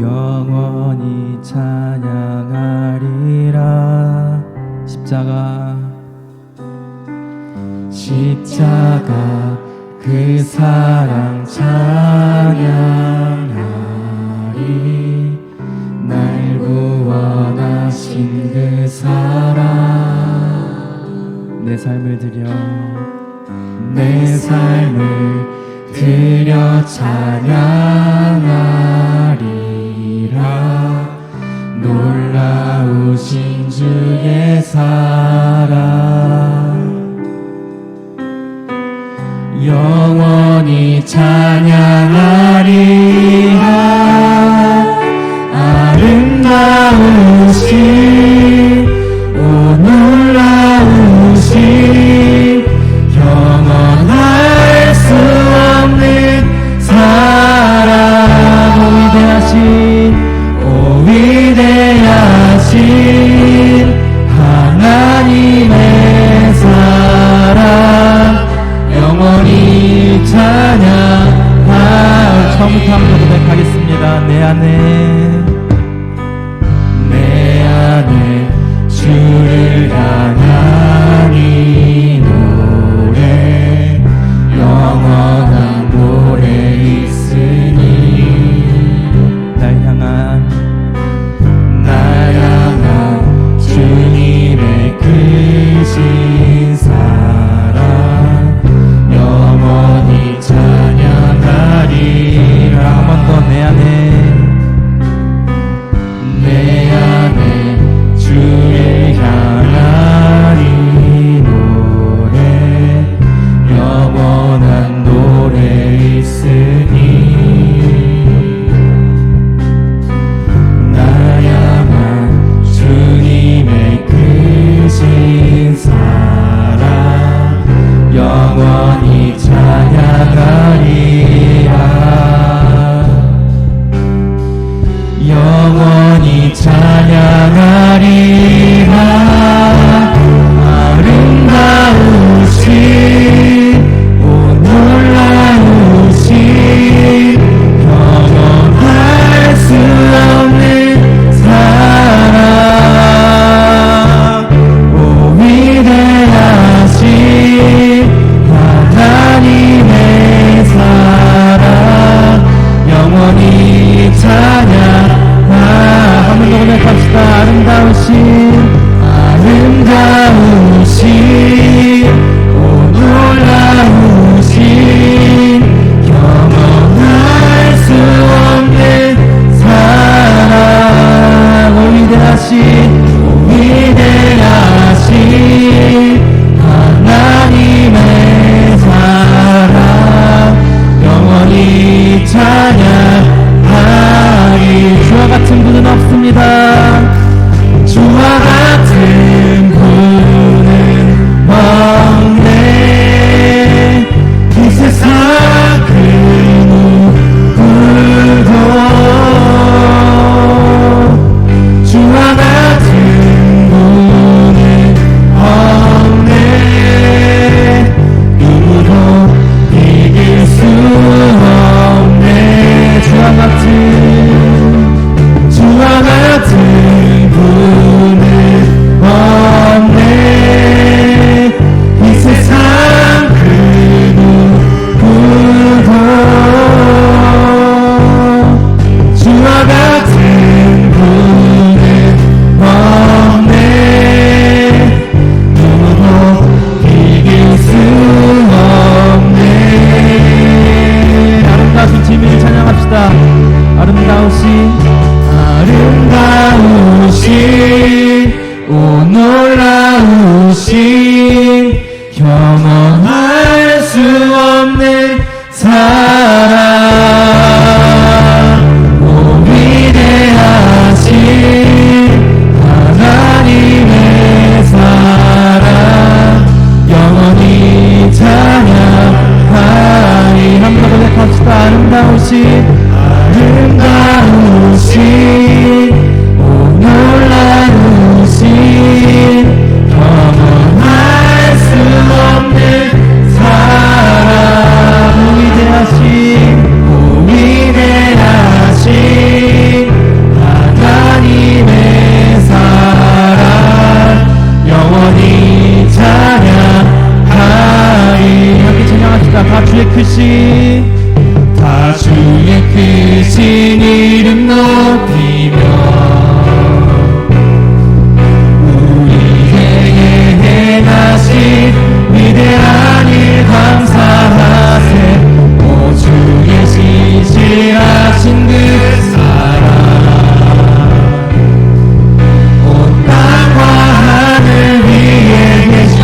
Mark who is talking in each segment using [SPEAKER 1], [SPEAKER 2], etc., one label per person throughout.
[SPEAKER 1] 영원히 찬양하리라. 십자가 그 사랑 찬양하리. 날 구원하신 그 사랑. 내 삶을 드려 찬양하리라. 놀라우신 주의 사랑 영원히 찬양하리라. 아름다우신 오 놀라우신 영원할 수 없는 사랑. 오 위대하신 하나님의 사랑 영원히 찬양하. 처음부터 한번 고백하겠습니다. 내 안에 주를 향한 이 노래 영원한 노래 있으니. 날 향한 주님의 크신 사랑 영원히 찬양하리라. 한 번 더 내 안에 주를 향한 이 노래 영원한 노래 있으니. 날 향한 주님의 크신 사랑 영원히 찬양하리라. 영원히 찬양하리라. 아름다우신 오 놀라우신 영원할 수 없는 사랑 오 위대하신 하나님의 사랑 영원히 찬양. 한 번 더 고백합시다. 아름다우신 오 놀라우신 영원할 수 없는 사랑 오 위대하신 하나님의 사랑 영원히 찬양하리. 주와 같은 분은 없습니다. 주와 같은 분은 없네. 이 세상 그 누구도 주와 같은 분은 없네. 누구도 이길 수 없네. 주와 같은 분은 없네. 이 세상 그 누구도 주와 같은 분은 없네. 누구도 이길 수 없네. 아름다우신 주님을 찬양합시다. 아름다우신 오 놀라우신 영원할 수 없는 사랑 오 위대하신 하나님의 사랑 영원히 찬양하리. 한 번 더 고백합시다. 아름다우신 오 놀라우신 영원할 수 없는 사랑 오 위대하신 높이며 우리에게 행하신 위대한 일 감사하세. 오 주의 신실하신 그 사랑 온 땅과 하늘 위에 계셔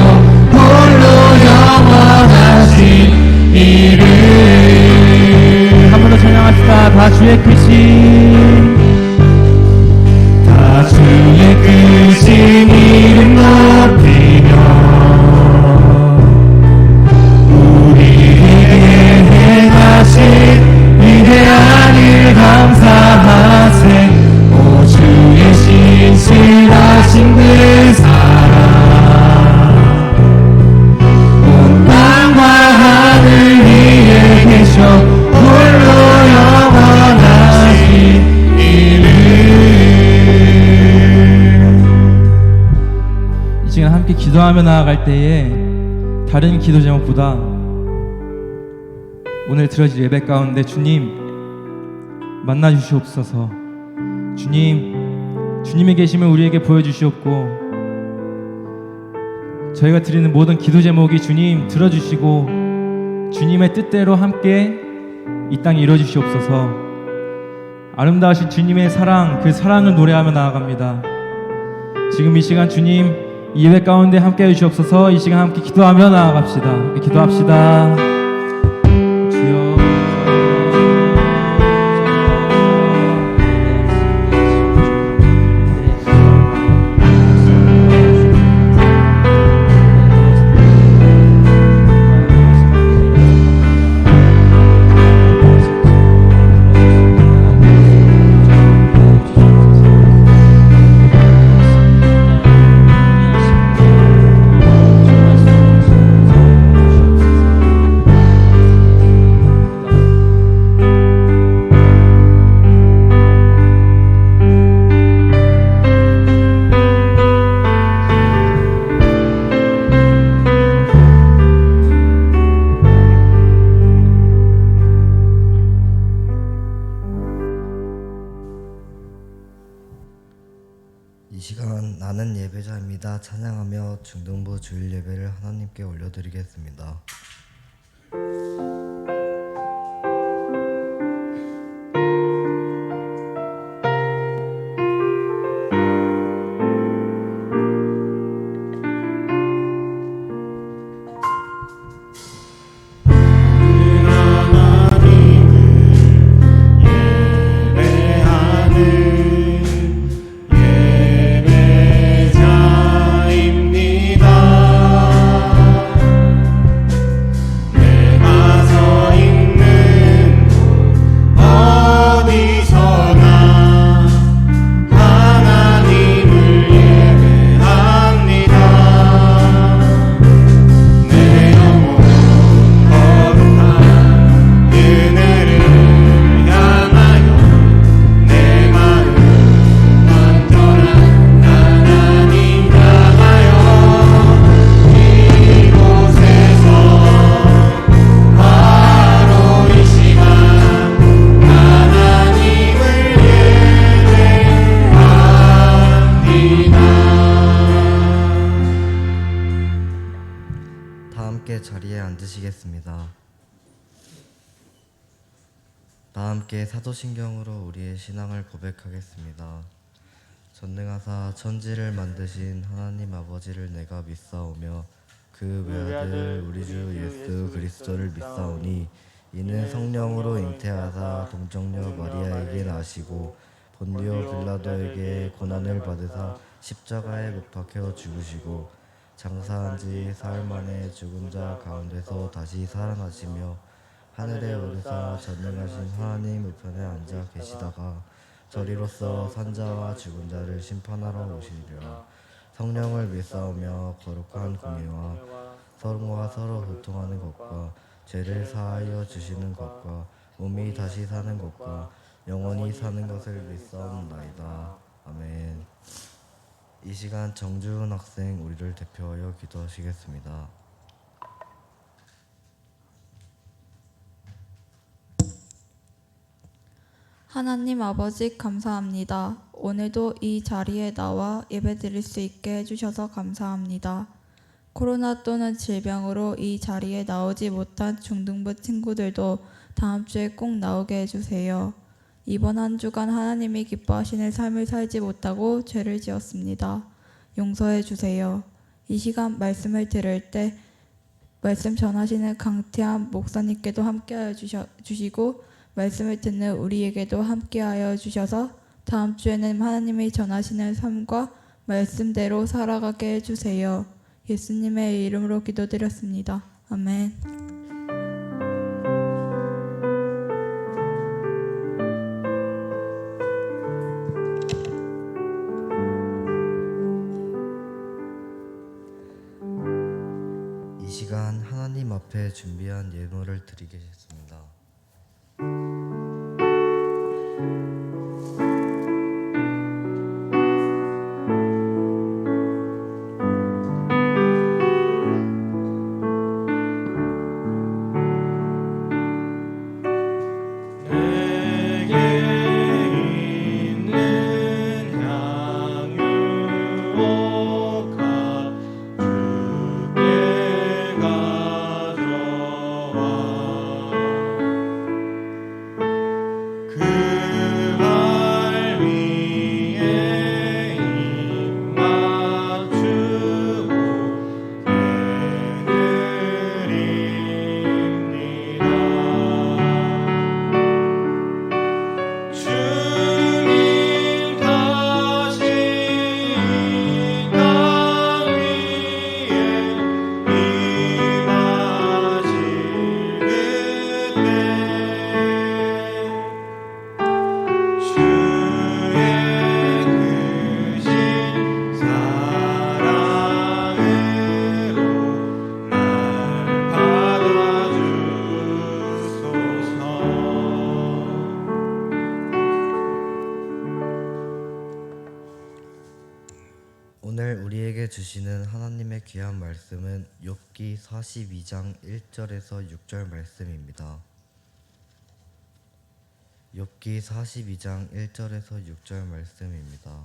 [SPEAKER 1] 홀로 영원하신 이름. 한 번 더 찬양합시다. 다 주의 크신 이름 높이며 우리에게 행하신 위대한 일 감사하세. 오 주의 신실하신 그 사랑 온 땅과 하늘 위에 계셔 홀로 영원하신 이름. 이 시간 함께 기도하며 나아갈 때에 다른 기도 제목보다 오늘 드려질 예배 가운데 주님 만나 주시옵소서. 주님의 계심을 우리에게 보여주시옵고 저희가 드리는 모든 기도 제목이 주님 들어주시고 주님의 뜻대로 함께 이 땅에 이루어주시옵소서. 아름다우신 주님의 사랑, 그 사랑을 노래하며 나아갑니다. 지금 이 시간 주님 이 예배 가운데 함께 해주시옵소서. 이 시간 함께 기도하며 나아갑시다. 함께 기도합시다. 주여
[SPEAKER 2] 이 시간 나는 예배자입니다. 찬양하며 중등부 주일 예배를 하나님께 올려드리겠습니다. 자리에 앉으시겠습니다. 다 함께 사도신경으로 우리의 신앙을 고백하겠습니다. 전능하사 천지를 만드신 하나님 아버지를 내가 믿사오며 그 외아들 우리 주 예수 그리스도를 믿사오니 이는 성령으로 잉태하사 동정녀 마리아에게 나시고 본디오 빌라도에게 고난을 받으사 십자가에 못 박혀 죽으시고 장사한 지 사흘 만에 죽은 자 가운데서 다시 살아나시며 하늘에 오르사 전능하신 하나님 우편에 앉아 계시다가 저리로서 산자와 죽은 자를 심판하러 오시리라. 성령을 믿사오며 거룩한 공예와 서로와 서로 교통하는 것과 죄를 사하여 주시는 것과 몸이 다시 사는 것과 영원히 사는 것을 믿사옵나이다. 아멘. 이 시간 정주은 학생 우리를 대표하여 기도하시겠습니다.
[SPEAKER 3] 하나님 아버지 감사합니다. 오늘도 이 자리에 나와 예배드릴 수 있게 해주셔서 감사합니다. 코로나 또는 질병으로 이 자리에 나오지 못한 중등부 친구들도 다음 주에 꼭 나오게 해주세요. 이번 한 주간 하나님이 기뻐하시는 삶을 살지 못하고 죄를 지었습니다. 용서해 주세요. 이 시간 말씀을 들을 때 말씀 전하시는 강태한 목사님께도 함께하여 주시고 말씀을 듣는 우리에게도 함께하여 주셔서 다음 주에는 하나님이 전하시는 삶과 말씀대로 살아가게 해주세요. 예수님의 이름으로 기도드렸습니다. 아멘.
[SPEAKER 2] 이 시간 하나님 앞에 준비한 예물을 드리겠습니다. 오늘 우리에게 주시는 하나님의 귀한 말씀은 욥기 42장 1절에서 6절 말씀입니다. 욥기 42장 1절에서 6절 말씀입니다.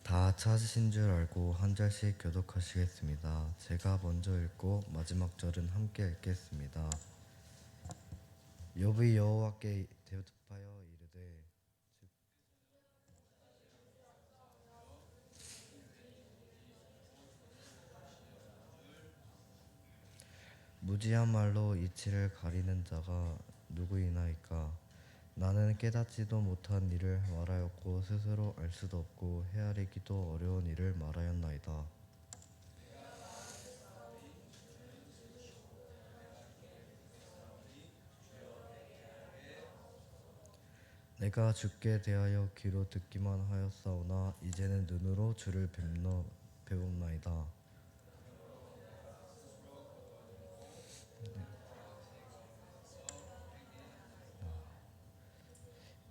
[SPEAKER 2] 다 찾으신 줄 알고 한 절씩 교독하시겠습니다. 제가 먼저 읽고 마지막 절은 함께 읽겠습니다. 욥이 여호와께 대답하여 이르되 무지한 말로 이치를 가리는 자가 누구이나이까. 나는 깨닫지도 못한 일을 말하였고 스스로 알 수도 없고 헤아리기도 어려운 일을 말하였나이다. 내가 주께 대하여 귀로 듣기만 하였사오나 이제는 눈으로 주를 배웁나이다.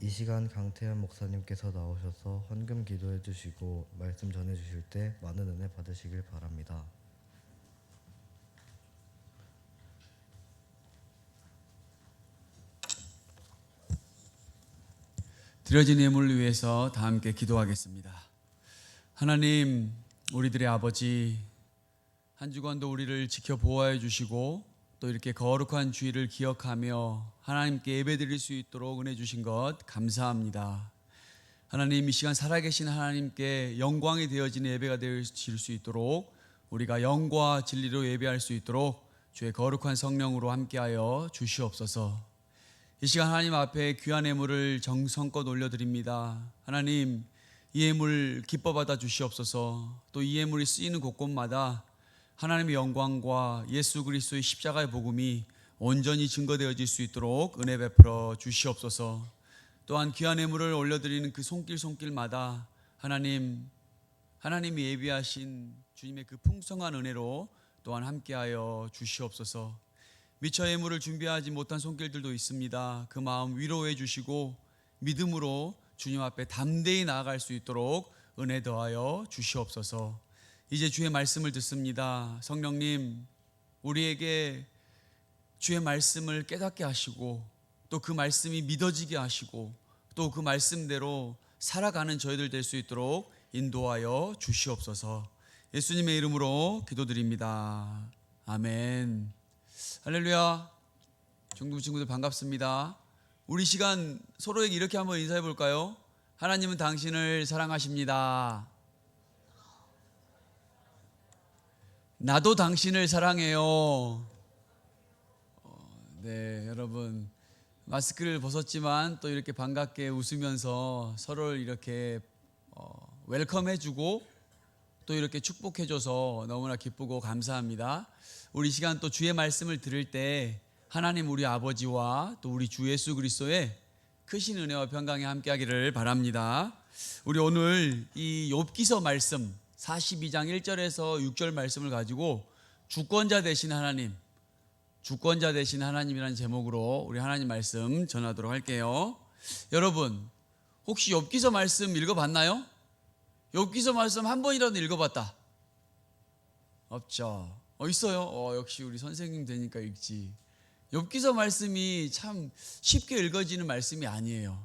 [SPEAKER 2] 이 시간 강태현 목사님께서 나오셔서 헌금 기도해 주시고 말씀 전해 주실 때 많은 은혜 받으시길 바랍니다.
[SPEAKER 4] 드려진 예물을 위해서 다 함께 기도하겠습니다. 하나님, 우리들의 아버지, 한 주간도 우리를 지켜 보호해 주시고 또 이렇게 거룩한 주일을 기억하며 하나님께 예배드릴 수 있도록 은혜 주신 것 감사합니다. 하나님, 이 시간 살아계신 하나님께 영광이 되어지는 예배가 되실 수 있도록 우리가 영과 진리로 예배할 수 있도록 주의 거룩한 성령으로 함께하여 주시옵소서. 이 시간 하나님 앞에 귀한 예물을 정성껏 올려드립니다. 하나님, 이 예물 기뻐 받아 주시옵소서. 또 이 예물이 쓰이는 곳곳마다 하나님의 영광과 예수 그리스도의 십자가의 복음이 온전히 증거되어질 수 있도록 은혜 베풀어 주시옵소서. 또한 귀한 예물을 올려드리는 그 손길마다 하나님이 예비하신 주님의 그 풍성한 은혜로 또한 함께하여 주시옵소서. 미처 예물을 준비하지 못한 손길들도 있습니다. 그 마음 위로해 주시고 믿음으로 주님 앞에 담대히 나아갈 수 있도록 은혜 더하여 주시옵소서. 이제 주의 말씀을 듣습니다. 성령님, 우리에게 주의 말씀을 깨닫게 하시고 또 그 말씀이 믿어지게 하시고 또 그 말씀대로 살아가는 저희들 될 수 있도록 인도하여 주시옵소서. 예수님의 이름으로 기도드립니다. 아멘. 할렐루야. 중동 친구들 반갑습니다. 우리 시간 서로에게 이렇게 한번 인사해 볼까요? 하나님은 당신을 사랑하십니다. 나도 당신을 사랑해요. 네, 여러분 마스크를 벗었지만 또 이렇게 반갑게 웃으면서 서로를 이렇게 웰컴해주고 또 이렇게 축복해줘서 너무나 기쁘고 감사합니다. 우리 시간 또 주의 말씀을 들을 때 하나님 우리 아버지와 또 우리 주 예수 그리스도의 크신 은혜와 평강이 함께하기를 바랍니다. 우리 오늘 이 욥기서 말씀 42장 1절에서 6절 말씀을 가지고 주권자 되신 하나님, 주권자 되신 하나님이라는 제목으로 우리 하나님 말씀 전하도록 할게요. 여러분 혹시 욥기서 말씀 읽어봤나요? 욥기서 말씀 한 번이라도 읽어봤다? 없죠. 있어요. 역시 우리 선생님 되니까 읽지. 욥기서 말씀이 참 쉽게 읽어지는 말씀이 아니에요.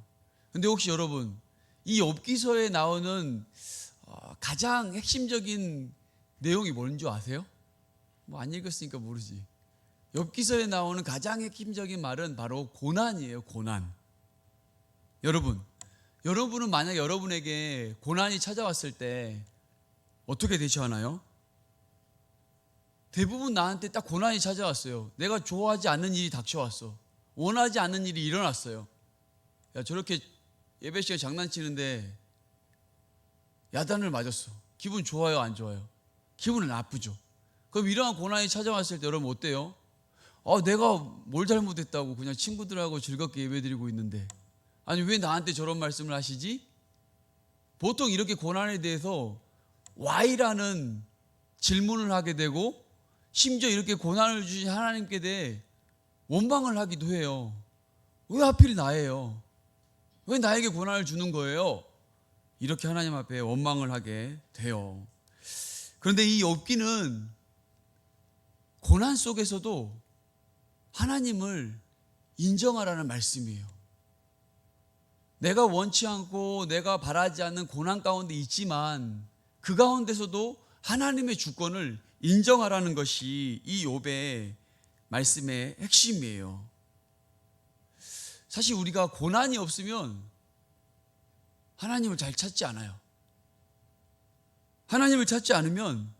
[SPEAKER 4] 근데 혹시 여러분 이 욥기서에 나오는 가장 핵심적인 내용이 뭔지 아세요? 뭐 안 읽었으니까 모르지. 욥기서에 나오는 가장 핵심적인 말은 바로 고난이에요. 고난. 여러분은 만약 여러분에게 고난이 찾아왔을 때 어떻게 대처하나요? 대부분 나한테 딱 고난이 찾아왔어요. 내가 좋아하지 않는 일이 닥쳐왔어. 원하지 않는 일이 일어났어요. 야, 저렇게 예배 시간 장난치는데 야단을 맞았어. 기분 좋아요, 안 좋아요? 기분은 나쁘죠. 그럼 이러한 고난이 찾아왔을 때 여러분 어때요? 내가 뭘 잘못했다고 그냥 친구들하고 즐겁게 예배드리고 있는데 아니 왜 나한테 저런 말씀을 하시지? 보통 이렇게 고난에 대해서 Why라는 질문을 하게 되고 심지어 이렇게 고난을 주신 하나님께 대해 원망을 하기도 해요. 왜 하필 나예요? 왜 나에게 고난을 주는 거예요? 이렇게 하나님 앞에 원망을 하게 돼요. 그런데 이 욥기는 고난 속에서도 하나님을 인정하라는 말씀이에요. 내가 원치 않고 내가 바라지 않는 고난 가운데 있지만 그 가운데서도 하나님의 주권을 인정하라는 것이 이 욥의 말씀의 핵심이에요. 사실 우리가 고난이 없으면 하나님을 잘 찾지 않아요. 하나님을 찾지 않으면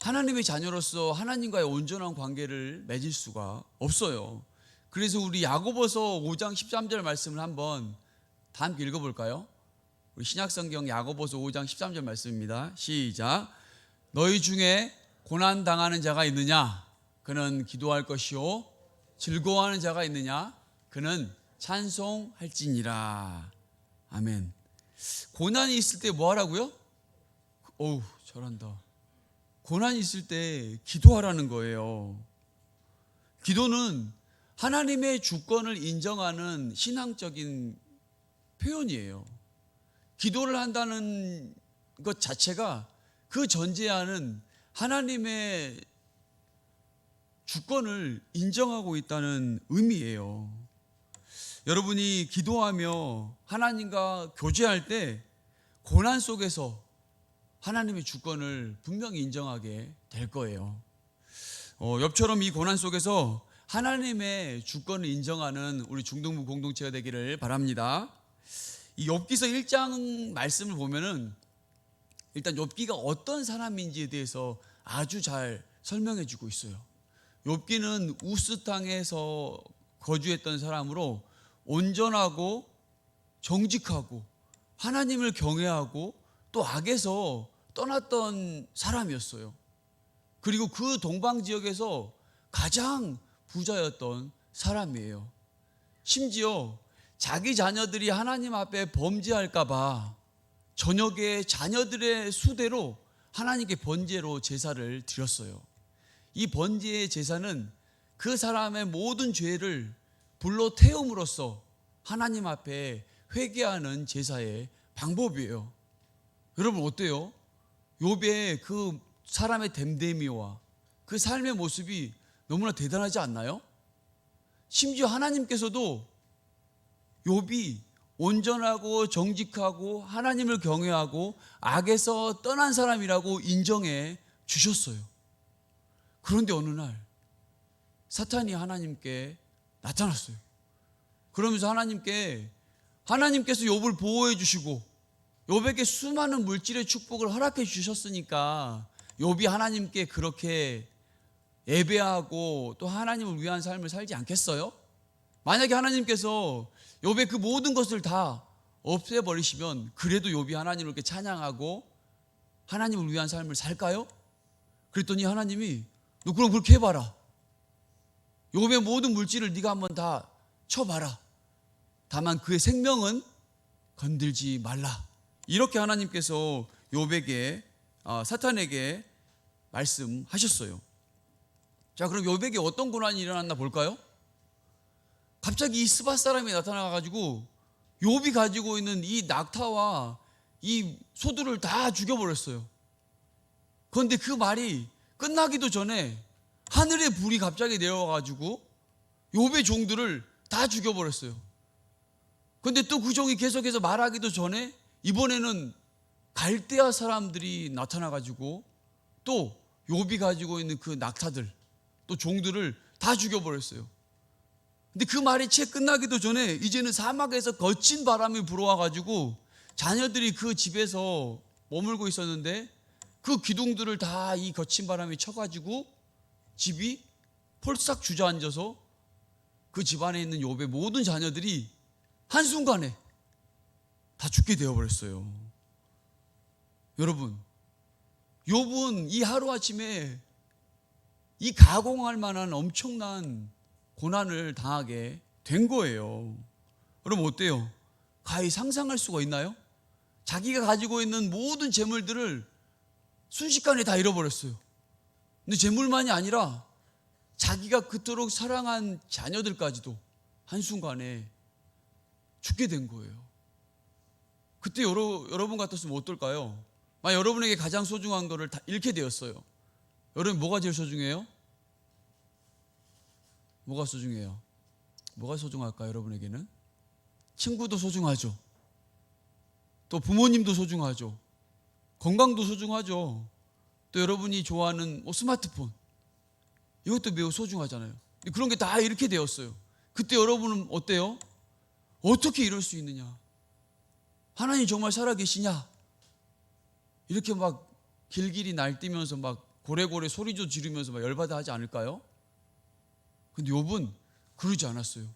[SPEAKER 4] 하나님의 자녀로서 하나님과의 온전한 관계를 맺을 수가 없어요. 그래서 우리 야고보서 5장 13절 말씀을 한번 다 함께 읽어볼까요? 우리 신약성경 야고보서 5장 13절 말씀입니다. 시작. 너희 중에 고난당하는 자가 있느냐? 그는 기도할 것이요. 즐거워하는 자가 있느냐? 그는 찬송할지니라. 아멘. 고난이 있을 때 뭐 하라고요? 잘한다. 고난이 있을 때 기도하라는 거예요. 기도는 하나님의 주권을 인정하는 신앙적인 표현이에요. 기도를 한다는 것 자체가 그 전제하는 하나님의 주권을 인정하고 있다는 의미예요. 여러분이 기도하며 하나님과 교제할 때 고난 속에서 하나님의 주권을 분명히 인정하게 될 거예요. 욥처럼 이 고난 속에서 하나님의 주권을 인정하는 우리 중동부 공동체가 되기를 바랍니다. 이 욥기서 1장 말씀을 보면은 일단 욥기가 어떤 사람인지에 대해서 아주 잘 설명해 주고 있어요. 욥기는 우스 땅에서 거주했던 사람으로 온전하고 정직하고 하나님을 경외하고 또 악에서 떠났던 사람이었어요. 그리고 그 동방 지역에서 가장 부자였던 사람이에요. 심지어 자기 자녀들이 하나님 앞에 범죄할까 봐 저녁에 자녀들의 수대로 하나님께 번제로 제사를 드렸어요. 이 번제의 제사는 그 사람의 모든 죄를 불로 태움으로써 하나님 앞에 회개하는 제사의 방법이에요. 여러분 어때요? 욥의 그 사람의 됨됨이와 그 삶의 모습이 너무나 대단하지 않나요? 심지어 하나님께서도 욥이 온전하고 정직하고 하나님을 경외하고 악에서 떠난 사람이라고 인정해 주셨어요. 그런데 어느 날 사탄이 하나님께 나타났어요. 그러면서 하나님께서 욥을 보호해 주시고 욥에게 수많은 물질의 축복을 허락해 주셨으니까 욥이 하나님께 그렇게 예배하고 또 하나님을 위한 삶을 살지 않겠어요? 만약에 하나님께서 욥의 그 모든 것을 다 없애버리시면 그래도 욥이 하나님을 이렇게 찬양하고 하나님을 위한 삶을 살까요? 그랬더니 하나님이 너 그럼 그렇게 해봐라. 욥의 모든 물질을 네가 한번 다 쳐봐라. 다만 그의 생명은 건들지 말라. 이렇게 하나님께서 욥에게 사탄에게 말씀하셨어요. 자, 그럼 욥에게 어떤 고난이 일어났나 볼까요? 갑자기 이 스밧 사람이 나타나가지고 욥이 가지고 있는 이 낙타와 이 소들을 다 죽여버렸어요. 그런데 그 말이 끝나기도 전에 하늘의 불이 갑자기 내려와가지고 욥의 종들을 다 죽여버렸어요. 그런데 또 그 종이 계속해서 말하기도 전에 이번에는 갈대아 사람들이 나타나가지고 또 욥이 가지고 있는 그 낙타들 또 종들을 다 죽여버렸어요. 근데 그 말이 채 끝나기도 전에 이제는 사막에서 거친 바람이 불어와가지고 자녀들이 그 집에서 머물고 있었는데 그 기둥들을 다 이 거친 바람이 쳐가지고 집이 폴싹 주저앉아서 그 집안에 있는 욥의 모든 자녀들이 한순간에 다 죽게 되어버렸어요. 여러분, 욥은 이 하루아침에 이 가공할 만한 엄청난 고난을 당하게 된 거예요. 그럼 어때요? 가히 상상할 수가 있나요? 자기가 가지고 있는 모든 재물들을 순식간에 다 잃어버렸어요. 근데 재물만이 아니라 자기가 그토록 사랑한 자녀들까지도 한순간에 죽게 된 거예요. 그때 여러분 같았으면 어떨까요? 만약 여러분에게 가장 소중한 거를 다 잃게 되었어요. 여러분 뭐가 제일 소중해요? 뭐가 소중해요? 뭐가 소중할까요? 여러분에게는? 친구도 소중하죠. 또 부모님도 소중하죠. 건강도 소중하죠. 또 여러분이 좋아하는 스마트폰 이것도 매우 소중하잖아요. 그런 게 다 이렇게 되었어요. 그때 여러분은 어때요? 어떻게 이럴 수 있느냐? 하나님 정말 살아계시냐? 이렇게 막 길길이 날뛰면서 막 고래고래 소리도 지르면서 막 열받아 하지 않을까요? 근데 욥은 그러지 않았어요.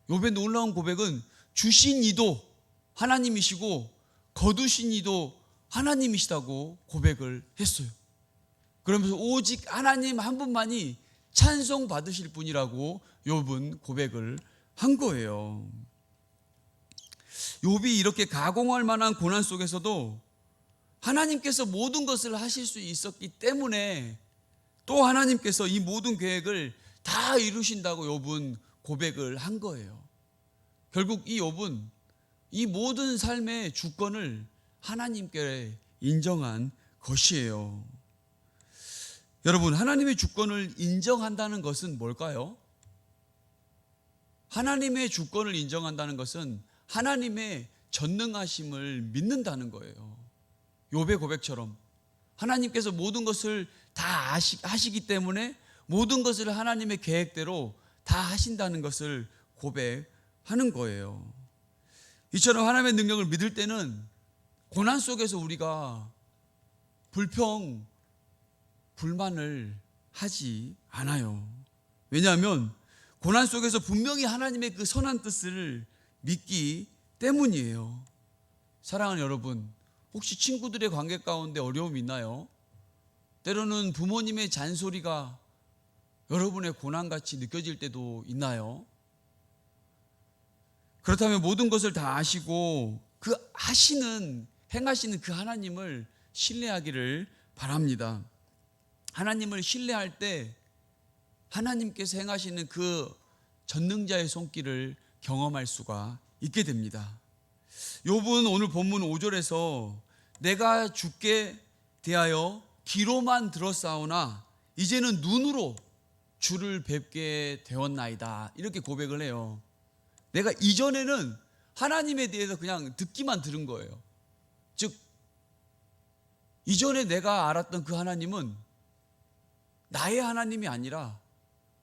[SPEAKER 4] 욥의 놀라운 고백은 주신 이도 하나님이시고 거두신 이도 하나님이시다고 고백을 했어요. 그러면서 오직 하나님 한 분만이 찬송 받으실 분이라고 욥은 고백을 한 거예요. 욥이 이렇게 가공할 만한 고난 속에서도 하나님께서 모든 것을 하실 수 있었기 때문에 또 하나님께서 이 모든 계획을 다 이루신다고 욥은 고백을 한 거예요. 결국 이 욥은 이 모든 삶의 주권을 하나님께 인정한 것이에요. 여러분, 하나님의 주권을 인정한다는 것은 뭘까요? 하나님의 주권을 인정한다는 것은 하나님의 전능하심을 믿는다는 거예요. 욥의 고백처럼 하나님께서 모든 것을 다 하시기 때문에 모든 것을 하나님의 계획대로 다 하신다는 것을 고백하는 거예요. 이처럼 하나님의 능력을 믿을 때는 고난 속에서 우리가 불평, 불만을 하지 않아요. 왜냐하면 고난 속에서 분명히 하나님의 그 선한 뜻을 믿기 때문이에요. 사랑하는 여러분, 혹시 친구들의 관계 가운데 어려움이 있나요? 때로는 부모님의 잔소리가 여러분의 고난같이 느껴질 때도 있나요? 그렇다면 모든 것을 다 아시고 그 행하시는 그 하나님을 신뢰하기를 바랍니다. 하나님을 신뢰할 때 하나님께서 행하시는 그 전능자의 손길을 경험할 수가 있게 됩니다. 욥은 오늘 본문 5절에서 내가 주께 대하여 귀로만 들었사오나 이제는 눈으로 주를 뵙게 되었나이다. 이렇게 고백을 해요. 내가 이전에는 하나님에 대해서 그냥 듣기만 들은 거예요. 즉 이전에 내가 알았던 그 하나님은 나의 하나님이 아니라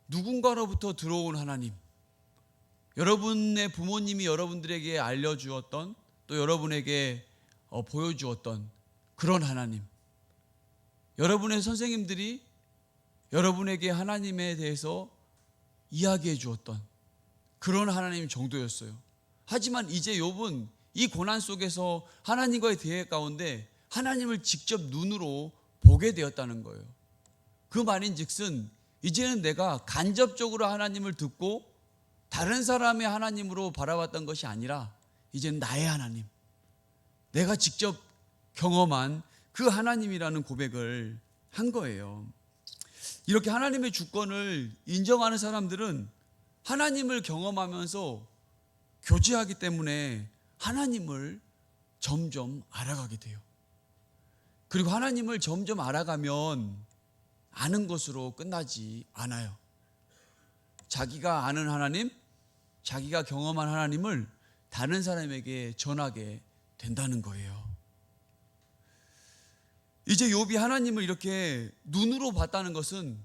[SPEAKER 4] 누군가로부터 들어온 하나님, 여러분의 부모님이 여러분들에게 알려주었던, 또 여러분에게 보여주었던 그런 하나님, 여러분의 선생님들이 여러분에게 하나님에 대해서 이야기해 주었던 그런 하나님 정도였어요. 하지만 이제 욥은 이 고난 속에서 하나님과의 대화 가운데 하나님을 직접 눈으로 보게 되었다는 거예요. 그 말인즉슨 이제는 내가 간접적으로 하나님을 듣고 다른 사람의 하나님으로 바라봤던 것이 아니라 이제는 나의 하나님, 내가 직접 경험한 그 하나님이라는 고백을 한 거예요. 이렇게 하나님의 주권을 인정하는 사람들은 하나님을 경험하면서 교제하기 때문에 하나님을 점점 알아가게 돼요. 그리고 하나님을 점점 알아가면 아는 것으로 끝나지 않아요. 자기가 아는 하나님, 자기가 경험한 하나님을 다른 사람에게 전하게 된다는 거예요. 이제 욥이 하나님을 이렇게 눈으로 봤다는 것은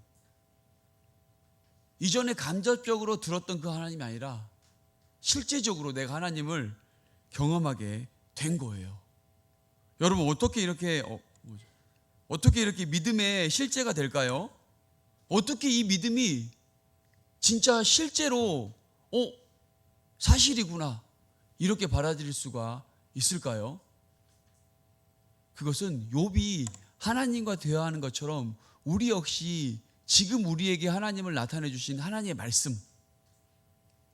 [SPEAKER 4] 이전에 간접적으로 들었던 그 하나님이 아니라 실제적으로 내가 하나님을 경험하게 된 거예요. 여러분 어떻게 이렇게 믿음의 실제가 될까요? 어떻게 이 믿음이 진짜 실제로 사실이구나 이렇게 받아들일 수가 있을까요? 그것은 욥이 하나님과 대화하는 것처럼 우리 역시 지금 우리에게 하나님을 나타내 주신 하나님의 말씀,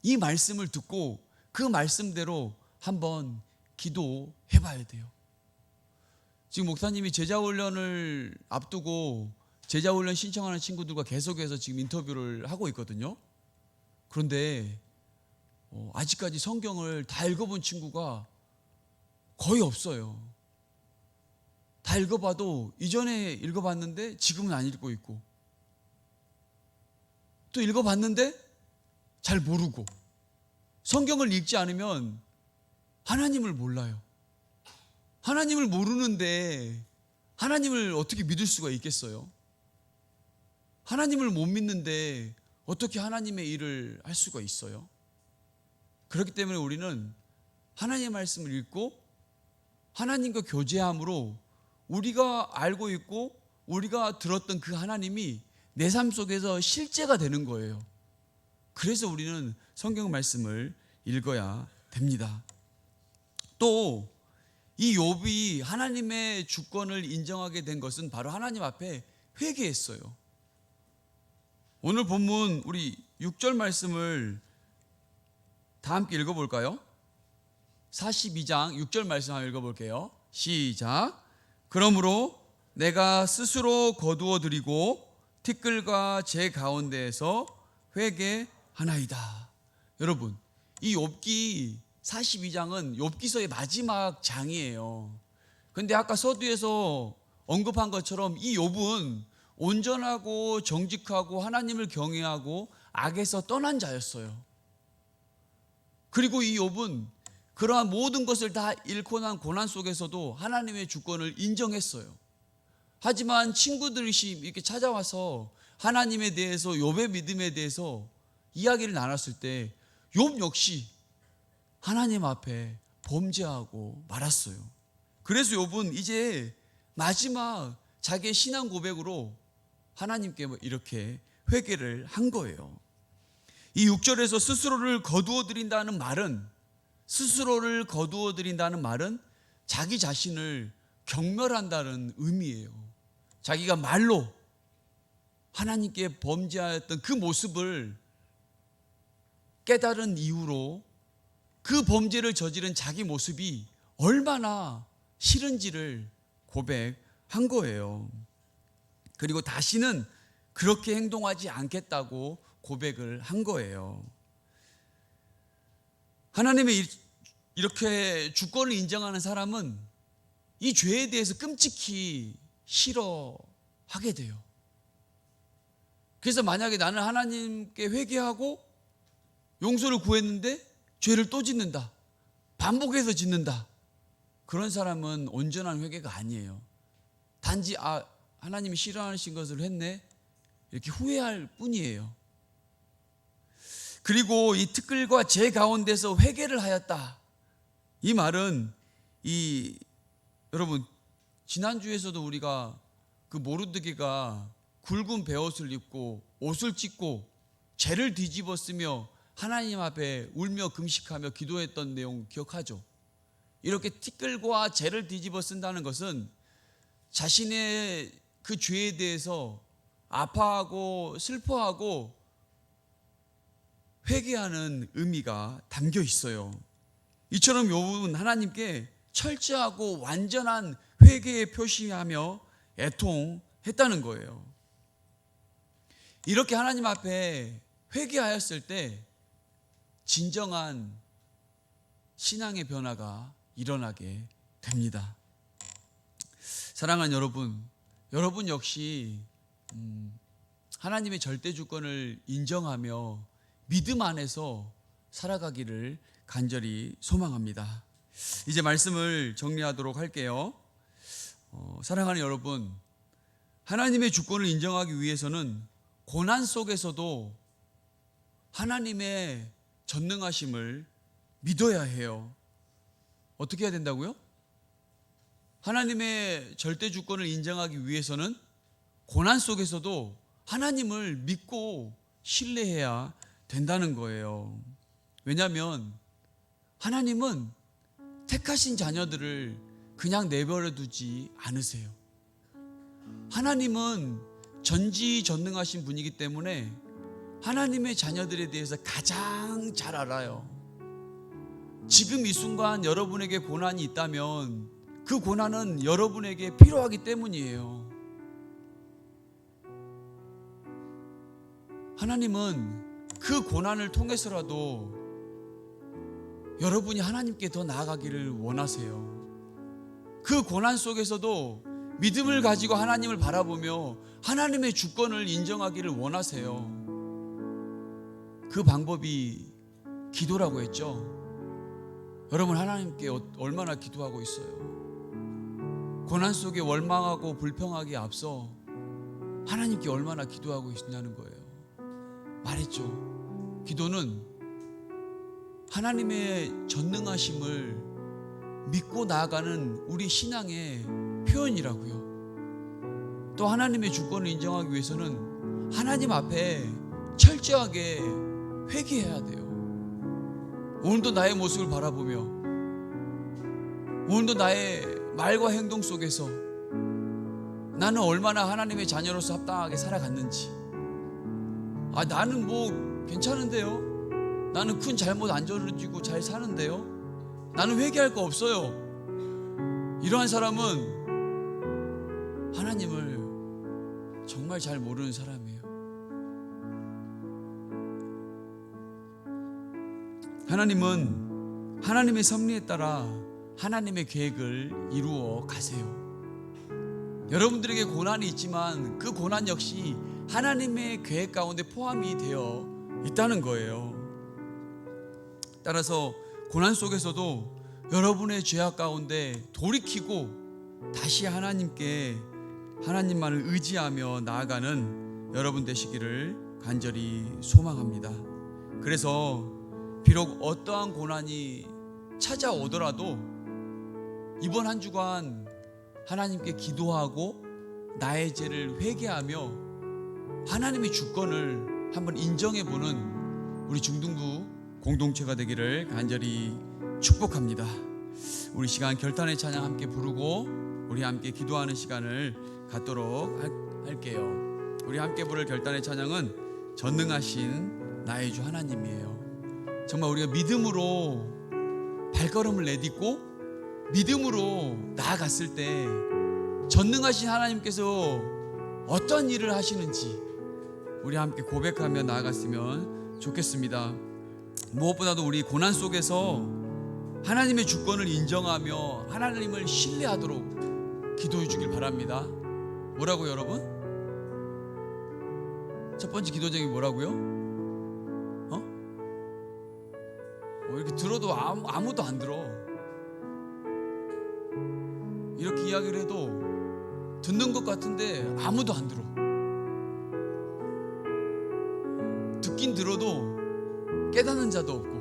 [SPEAKER 4] 이 말씀을 듣고 그 말씀대로 한번 기도해 봐야 돼요. 지금 목사님이 제자훈련을 앞두고 제자훈련 신청하는 친구들과 계속해서 지금 인터뷰를 하고 있거든요. 그런데 아직까지 성경을 다 읽어본 친구가 거의 없어요. 다 읽어봐도 이전에 읽어봤는데 지금은 안 읽고 있고, 또 읽어봤는데 잘 모르고, 성경을 읽지 않으면 하나님을 몰라요. 하나님을 모르는데 하나님을 어떻게 믿을 수가 있겠어요? 하나님을 못 믿는데 어떻게 하나님의 일을 할 수가 있어요? 그렇기 때문에 우리는 하나님의 말씀을 읽고 하나님과 교제함으로 우리가 알고 있고 우리가 들었던 그 하나님이 내 삶 속에서 실제가 되는 거예요. 그래서 우리는 성경 말씀을 읽어야 됩니다. 또 이 욥이 하나님의 주권을 인정하게 된 것은 바로 하나님 앞에 회개했어요. 오늘 본문 우리 6절 말씀을 다 함께 읽어볼까요? 42장 6절 말씀 한번 읽어볼게요. 시작. 그러므로 내가 스스로 거두어 드리고 티끌과 제 가운데에서 회개하나이다. 여러분, 이 욥기 42장은 욥기서의 마지막 장이에요. 그런데 아까 서두에서 언급한 것처럼 이 욥은 온전하고 정직하고 하나님을 경외하고 악에서 떠난 자였어요. 그리고 이 욥은 그러한 모든 것을 다 잃고 난 고난 속에서도 하나님의 주권을 인정했어요. 하지만 친구들이 이렇게 찾아와서 하나님에 대해서, 욥의 믿음에 대해서 이야기를 나눴을 때 욥 역시 하나님 앞에 범죄하고 말았어요. 그래서 욥은 이제 마지막 자기의 신앙 고백으로 하나님께 이렇게 회개를 한 거예요. 이 6절에서 스스로를 거두어 드린다는 말은 자기 자신을 경멸한다는 의미예요. 자기가 말로 하나님께 범죄하였던 그 모습을 깨달은 이후로 그 범죄를 저지른 자기 모습이 얼마나 싫은지를 고백한 거예요. 그리고 다시는 그렇게 행동하지 않겠다고 고백을 한 거예요. 하나님의 이렇게 주권을 인정하는 사람은 이 죄에 대해서 끔찍히 싫어하게 돼요. 그래서 만약에 나는 하나님께 회개하고 용서를 구했는데 죄를 또 짓는다, 반복해서 짓는다, 그런 사람은 온전한 회개가 아니에요. 단지 하나님이 싫어하신 것을 했네 이렇게 후회할 뿐이에요. 그리고 이 티끌과 재 가운데서 회개를 하였다, 이 말은 여러분 지난주에서도 우리가 그 모르드게가 굵은 베옷을 입고 옷을 찢고 죄를 뒤집어 쓰며 하나님 앞에 울며 금식하며 기도했던 내용 기억하죠? 이렇게 티끌과 죄를 뒤집어 쓴다는 것은 자신의 그 죄에 대해서 아파하고 슬퍼하고 회개하는 의미가 담겨 있어요. 이처럼 욥은 하나님께 철저하고 완전한 회개에 표시하며 애통했다는 거예요. 이렇게 하나님 앞에 회개하였을 때 진정한 신앙의 변화가 일어나게 됩니다. 사랑하는 여러분 역시 하나님의 절대 주권을 인정하며 믿음 안에서 살아가기를 간절히 소망합니다. 이제 말씀을 정리하도록 할게요. 사랑하는 여러분, 하나님의 주권을 인정하기 위해서는 고난 속에서도 하나님의 전능하심을 믿어야 해요. 어떻게 해야 된다고요? 하나님의 절대 주권을 인정하기 위해서는 고난 속에서도 하나님을 믿고 신뢰해야 된다는 거예요. 왜냐하면 하나님은 택하신 자녀들을 그냥 내버려 두지 않으세요. 하나님은 전지전능하신 분이기 때문에 하나님의 자녀들에 대해서 가장 잘 알아요. 지금 이 순간 여러분에게 고난이 있다면 그 고난은 여러분에게 필요하기 때문이에요. 하나님은 그 고난을 통해서라도 여러분이 하나님께 더 나아가기를 원하세요. 그 고난 속에서도 믿음을 가지고 하나님을 바라보며 하나님의 주권을 인정하기를 원하세요. 그 방법이 기도라고 했죠. 여러분 하나님께 얼마나 기도하고 있어요? 고난 속에 원망하고 불평하기에 앞서 하나님께 얼마나 기도하고 있냐는 거예요. 말했죠. 기도는 하나님의 전능하심을 믿고 나아가는 우리 신앙의 표현이라고요. 또 하나님의 주권을 인정하기 위해서는 하나님 앞에 철저하게 회개해야 돼요. 오늘도 나의 모습을 바라보며, 오늘도 나의 말과 행동 속에서 나는 얼마나 하나님의 자녀로서 합당하게 살아갔는지. 나는 뭐 괜찮은데요? 나는 큰 잘못 안 저지르고 잘 사는데요? 나는 회개할 거 없어요. 이러한 사람은 하나님을 정말 잘 모르는 사람이에요. 하나님은 하나님의 섭리에 따라 하나님의 계획을 이루어 가세요. 여러분들에게 고난이 있지만 그 고난 역시 하나님의 계획 가운데 포함이 되어 있다는 거예요. 따라서 고난 속에서도 여러분의 죄악 가운데 돌이키고 다시 하나님만을 의지하며 나아가는 여러분 되시기를 간절히 소망합니다. 그래서 비록 어떠한 고난이 찾아오더라도 이번 한 주간 하나님께 기도하고 나의 죄를 회개하며 하나님의 주권을 한번 인정해보는 우리 중등부 공동체가 되기를 간절히 축복합니다. 우리 시간 결단의 찬양 함께 부르고 우리 함께 기도하는 시간을 갖도록 할게요. 우리 함께 부를 결단의 찬양은 전능하신 나의 주 하나님이에요. 정말 우리가 믿음으로 발걸음을 내딛고 믿음으로 나아갔을 때 전능하신 하나님께서 어떤 일을 하시는지 우리 함께 고백하며 나아갔으면 좋겠습니다. 무엇보다도 우리 고난 속에서 하나님의 주권을 인정하며 하나님을 신뢰하도록 기도해 주길 바랍니다. 뭐라고요, 여러분? 첫 번째 기도 제목이 뭐라고요? 이렇게 들어도 아무도 안 들어. 이렇게 이야기를 해도 듣는 것 같은데 아무도 안 들어. 듣긴 들어도 깨닫는 자도 없고.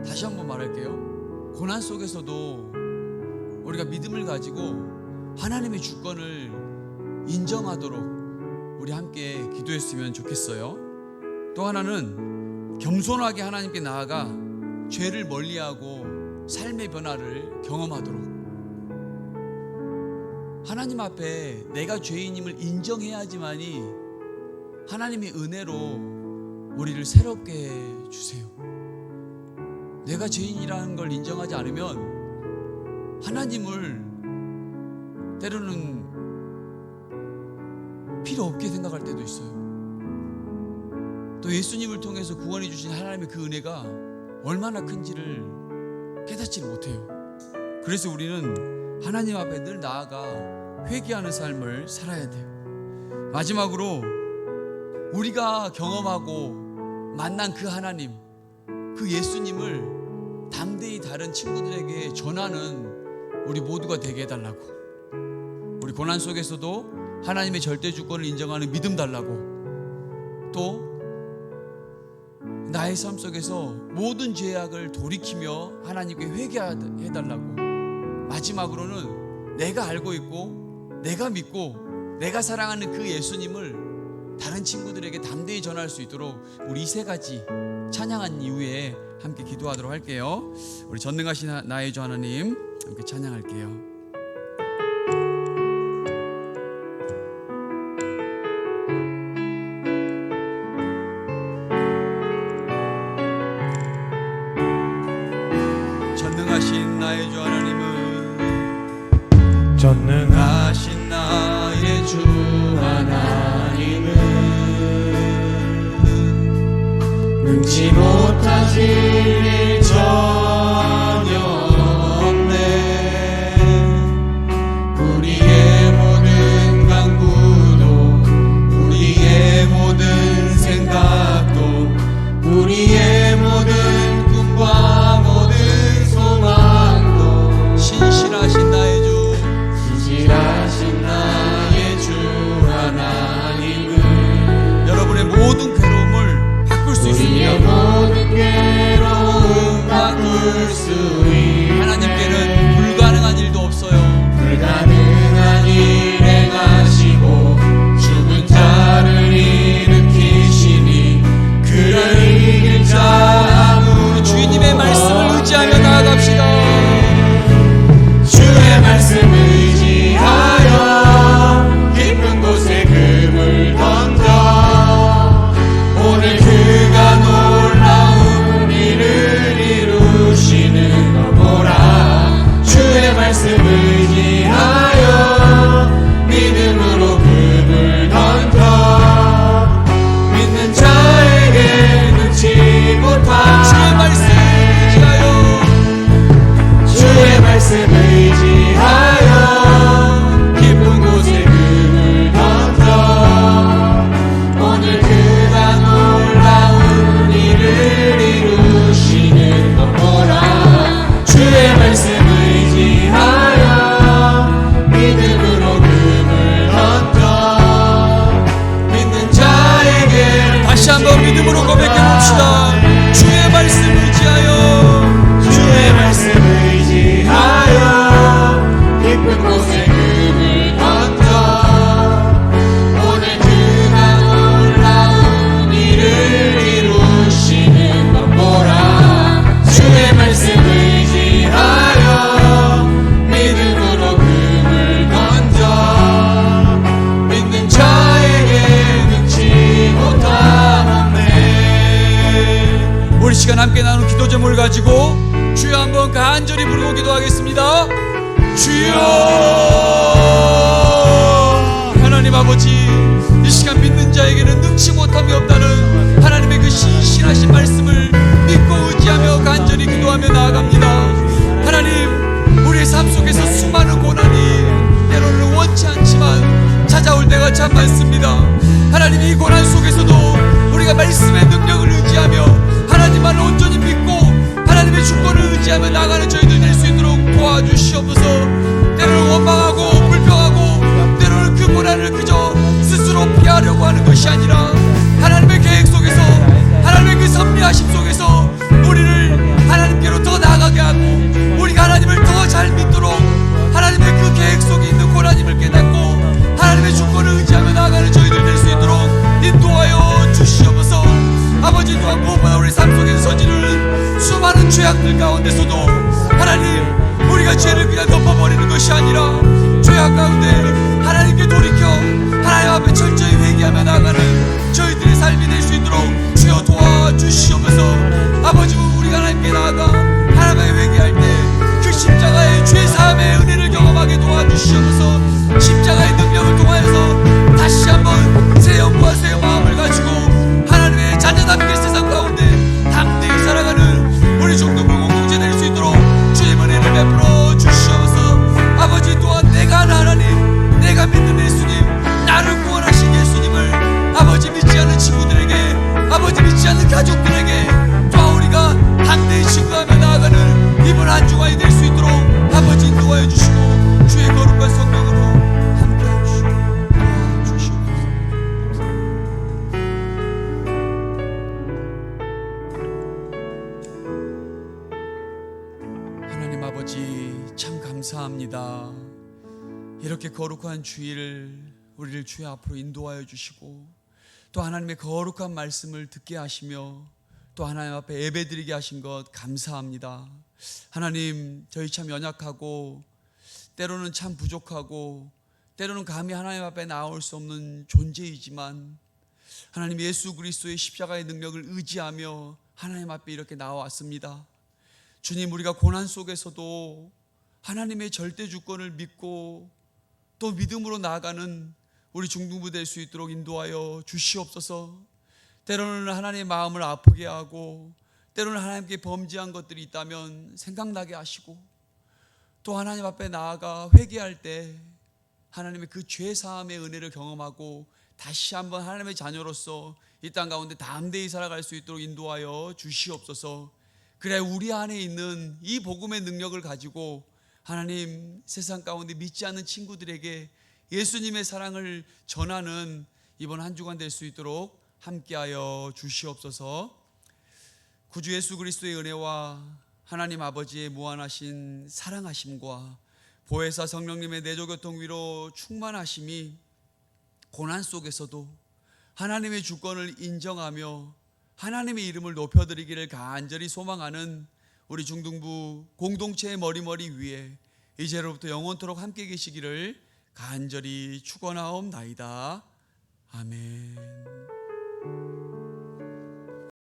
[SPEAKER 4] 다시 한번 말할게요. 고난 속에서도 우리가 믿음을 가지고 하나님의 주권을 인정하도록 우리 함께 기도했으면 좋겠어요. 또 하나는 겸손하게 하나님께 나아가 죄를 멀리하고 삶의 변화를 경험하도록, 하나님 앞에 내가 죄인임을 인정해야지만이 하나님의 은혜로 우리를 새롭게 해주세요. 내가 죄인이라는 걸 인정하지 않으면 하나님을 때로는 필요 없게 생각할 때도 있어요. 또 예수님을 통해서 구원해 주신 하나님의 그 은혜가 얼마나 큰지를 깨닫지 못해요. 그래서 우리는 하나님 앞에 늘 나아가 회개하는 삶을 살아야 돼요. 마지막으로 우리가 경험하고 만난 그 하나님, 그 예수님을 당대히 다른 친구들에게 전하는 우리 모두가 되게 해달라고, 우리 고난 속에서도 하나님의 절대 주권을 인정하는 믿음 달라고, 또 나의 삶 속에서 모든 죄악을 돌이키며 하나님께 회개해달라고, 마지막으로는 내가 알고 있고 내가 믿고 내가 사랑하는 그 예수님을 다른 친구들에게 담대히 전할 수 있도록 우리 이 세 가지 찬양한 이후에 함께 기도하도록 할게요. 우리 전능하신 나의 주 하나님 함께 찬양할게요. 전능하신 나의 주 하나님은,
[SPEAKER 5] 전능하신 나의 주 하나님은 능치 못하실 일 전혀 없네. 우리의 모든 간구도, 우리의 모든 생각도, 우리의 모든 꿈과 모든 소망도
[SPEAKER 4] 신실하신 나의 주,
[SPEAKER 5] 신실하신 나의 주 하나님은
[SPEAKER 4] 여러분의 모든 괴로움을 바꿀 수
[SPEAKER 5] 우리의
[SPEAKER 4] 있습니다.
[SPEAKER 5] 모든 괴로움 바꿀 수 있네.
[SPEAKER 4] 하나님께는 불가능한 일도 없어요.
[SPEAKER 5] 불가능한 일 행하시고 죽은 자를 일으키시니 그를 이길 자 아무도
[SPEAKER 4] 주님의 말씀을 의지하며 나아갑시다.
[SPEAKER 5] 주의 말씀 의지하여 깊은 곳에 금을 던져 오늘 그가 놀라운 일을 이루시는 걸 보라. 주의 말씀 의지하여 믿음으로 금을 던져 믿는 자에게 눈치 못한
[SPEAKER 4] 주의 말씀 의지하여,
[SPEAKER 5] 주의 말씀 의지하여 깊은 곳에 금을 던져 오늘 그가 놀라운 일을 이루시는 것 보라. 주의 말씀 의지하여 믿음으로 금을 던져 믿는 자에게
[SPEAKER 4] 다시 한번 믿음으로 고백해 봅시다. 주의 말씀 의지하여,
[SPEAKER 5] 주의 말씀 의지하여 깊은 곳에 금을 던져 오늘 그가 놀라운 일을 이루시는 것 보라. 주의 말씀 의지하여 믿음으로 금을 던져 믿는 자에게 능치 못함없네.
[SPEAKER 4] 우리 시간 함께 나눈 기도 제목을 가지고 주여 한번 간절히 부르고 기도하겠습니다. 주여, 하나님 아버지, 이 시간 믿는 자에게는 능치 못함이 없다는 하나님의 그 신실하신 말씀을 믿고 의지하며 간절히 기도하며 나아갑니다. 하나님, 우리의 삶 속에서 수많은 고난이 때로는 원치 않지만 은혜가 참 많습니다. 하나님, 이 고난 속에서도 우리가 말씀의 능력을 의지하며 하나님만을 온전히 믿고 하나님의 주권을 의지하며 나가는 저희들 될 수 있도록 도와주시옵소서. 때로는 원망하고 불평하고 때로는 그 고난을 그저 스스로 피하려고 하는 것이 아니라 하나님의 계획 속에서 하나님의 그 섭리하심 속에서 우리를 하나님께로 더 나아가게 하고 우리가 하나님을 더 잘 믿도록 하나님의 그 계획 속에 있는 고난임을 깨닫고 하나님의 주권을 의지하며 나아가는 저희들 될 수 있도록 인도하여 주시옵소서. 아버지, 또한 무엇보다 우리 삶 속에서 저지르는 수많은 죄악들 가운데서도 하나님, 우리가 죄를 그냥 덮어버리는 것이 아니라 죄악 가운데 하나님께 돌이켜 하나님 앞에 철저히 회개하며 나아가는 저희들의 삶이 될 수 있도록 주여 도와주시옵소서. 아버지, 우리가 하나님께 나아가 하나님의 회개할 때 그 십자가의 죄사함의 은혜를 경험하게 도와주시옵소서. 십자가의 능력을 통하여서 다시 한번 새 영과 새 마음을 가지고 하나님의 자녀답게 세상 가운데 담대히 살아가는 우리 중동부 공동체 될 수 있도록 주님 은혜를 베풀어 주시옵소서. 아버지, 또한 내가 하나님, 내가 믿는 예수님, 나를 구원하신 예수님을 아버지 믿지 않는 친구들에게, 아버지 믿지 않는 가족들에게 또한 우리가 담대히 증거하며 나아가는 이번 한 주간이 될 수 있도록 아버지 인도하여 주시고 주의 거룩한 성령으로 함께하여 주시옵소서. 하나님 아버지, 참 감사합니다. 이렇게 거룩한 주일을 우리를 주의 앞으로 인도하여 주시고 또 하나님의 거룩한 말씀을 듣게 하시며 또 하나님 앞에 예배드리게 하신 것 감사합니다. 하나님, 저희 참 연약하고 때로는 참 부족하고 때로는 감히 하나님 앞에 나올 수 없는 존재이지만 하나님, 예수 그리스도의 십자가의 능력을 의지하며 하나님 앞에 이렇게 나와왔습니다. 주님, 우리가 고난 속에서도 하나님의 절대 주권을 믿고 또 믿음으로 나아가는 우리 중등부 될 수 있도록 인도하여 주시옵소서. 때로는 하나님의 마음을 아프게 하고 때로는 하나님께 범죄한 것들이 있다면 생각나게 하시고 또 하나님 앞에 나아가 회개할 때 하나님의 그 죄사함의 은혜를 경험하고 다시 한번 하나님의 자녀로서 이 땅 가운데 담대히 살아갈 수 있도록 인도하여 주시옵소서. 그래, 우리 안에 있는 이 복음의 능력을 가지고 하나님, 세상 가운데 믿지 않는 친구들에게 예수님의 사랑을 전하는 이번 한 주간 될 수 있도록 함께하여 주시옵소서. 구주 예수 그리스도의 은혜와 하나님 아버지의 무한하신 사랑하심과 보혜사 성령님의 내조교통 위로 충만하심이 고난 속에서도 하나님의 주권을 인정하며 하나님의 이름을 높여드리기를 간절히 소망하는 우리 중등부 공동체의 머리머리 위에 이제로부터 영원토록 함께 계시기를 간절히 축원하옵나이다. 아멘.